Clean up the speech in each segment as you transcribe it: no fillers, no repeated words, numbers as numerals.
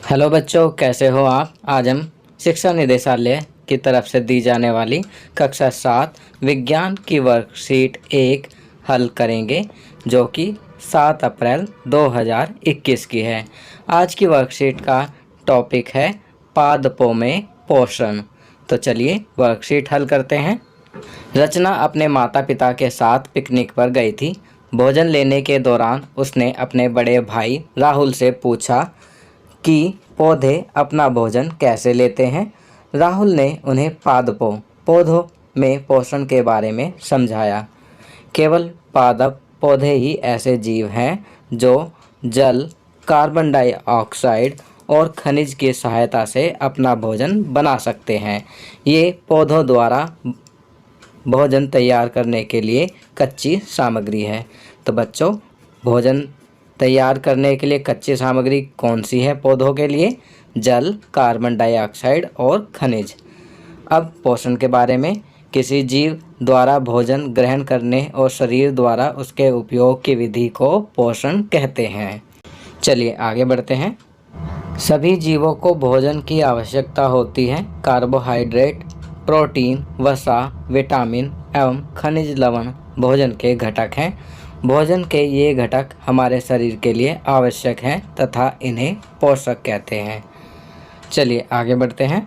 Hello बच्चों, कैसे हो आप। आज हम शिक्षा निदेशालय की तरफ से दी जाने वाली कक्षा 7 विज्ञान की वर्कशीट 1 हल करेंगे, जो कि 7 अप्रैल 2021 की है। आज की वर्कशीट का टॉपिक है पादपों में पोषण। तो चलिए वर्कशीट हल करते हैं। रचना अपने माता पिता के साथ पिकनिक पर गई थी। भोजन लेने के दौरान उसने अपने बड़े भाई राहुल से पूछा कि पौधे अपना भोजन कैसे लेते हैं। राहुल ने उन्हें पादपों पौधों में पोषण के बारे में समझाया। केवल पादप पौधे ही ऐसे जीव हैं जो जल, कार्बन डाइऑक्साइड और खनिज की सहायता से अपना भोजन बना सकते हैं। ये पौधों द्वारा भोजन तैयार करने के लिए कच्ची सामग्री है। तो बच्चों, भोजन तैयार करने के लिए कच्ची सामग्री कौन सी है पौधों के लिए? जल, कार्बन डाइऑक्साइड और खनिज। अब पोषण के बारे में। किसी जीव द्वारा भोजन ग्रहण करने और शरीर द्वारा उसके उपयोग की विधि को पोषण कहते हैं। चलिए आगे बढ़ते हैं। सभी जीवों को भोजन की आवश्यकता होती है। कार्बोहाइड्रेट, प्रोटीन, वसा, विटामिन एवं खनिज लवण भोजन के घटक हैं। भोजन के ये घटक हमारे शरीर के लिए आवश्यक हैं तथा इन्हें पोषक कहते हैं। चलिए आगे बढ़ते हैं।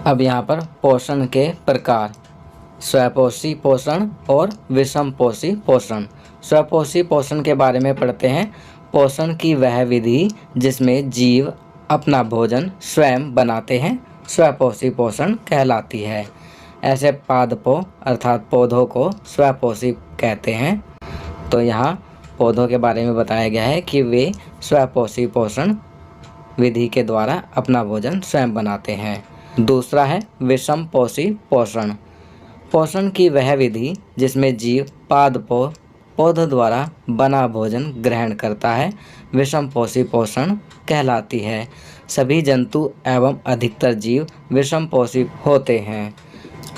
अब यहाँ पर पोषण के प्रकार, स्वपोषी पोषण और विषमपोषी पोषण। स्वपोषी पोषण के बारे में पढ़ते हैं। पोषण की वह विधि जिसमें जीव अपना भोजन स्वयं बनाते हैं स्वपोषी पोषण कहलाती है। ऐसे पादपों अर्थात पौधों को स्वपोषी कहते हैं। तो यहाँ पौधों के बारे में बताया गया है कि वे स्वपोषी पोषण विधि के द्वारा अपना भोजन स्वयं बनाते हैं। दूसरा है विषमपोषी पोषण। पोषण की वह विधि जिसमें जीव पादपों पौधों द्वारा बना भोजन ग्रहण करता है विषमपोषी पोषण कहलाती है। सभी जंतु एवं अधिकतर जीव विषमपोषी होते हैं।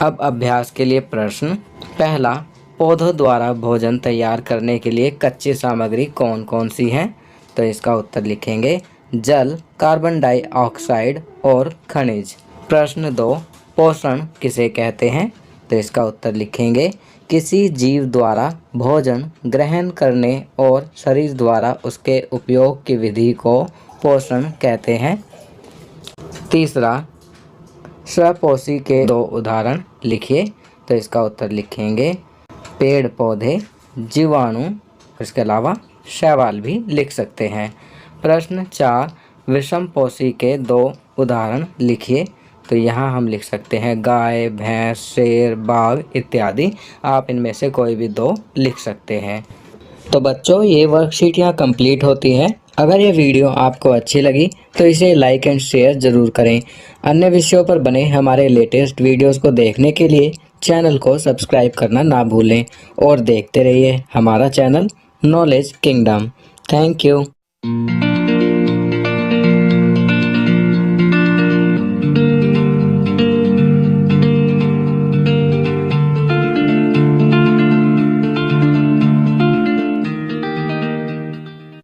अब अभ्यास के लिए प्रश्न। पहला, पौधों द्वारा भोजन तैयार करने के लिए कच्ची सामग्री कौन कौन सी हैं? तो इसका उत्तर लिखेंगे जल, कार्बन डाइऑक्साइड और खनिज। प्रश्न 2, पोषण किसे कहते हैं? तो इसका उत्तर लिखेंगे किसी जीव द्वारा भोजन ग्रहण करने और शरीर द्वारा उसके उपयोग की विधि को पोषण कहते हैं। तीसरा, स्वपोषी के 2 उदाहरण लिखिए। तो इसका उत्तर लिखेंगे पेड़ पौधे, जीवाणु, इसके अलावा शैवाल भी लिख सकते हैं। प्रश्न 4, विषमपोषी के 2 उदाहरण लिखिए। तो यहाँ हम लिख सकते हैं गाय, भैंस, शेर, बाघ इत्यादि। आप इनमें से कोई भी 2 लिख सकते हैं। तो बच्चों, ये वर्कशीट यहाँ कंप्लीट होती है। अगर ये वीडियो आपको अच्छी लगी तो इसे लाइक एंड शेयर ज़रूर करें। अन्य विषयों पर बने हमारे लेटेस्ट वीडियोस को देखने के लिए चैनल को सब्सक्राइब करना ना भूलें और देखते रहिए हमारा channel knowledge kingdom. Thank you.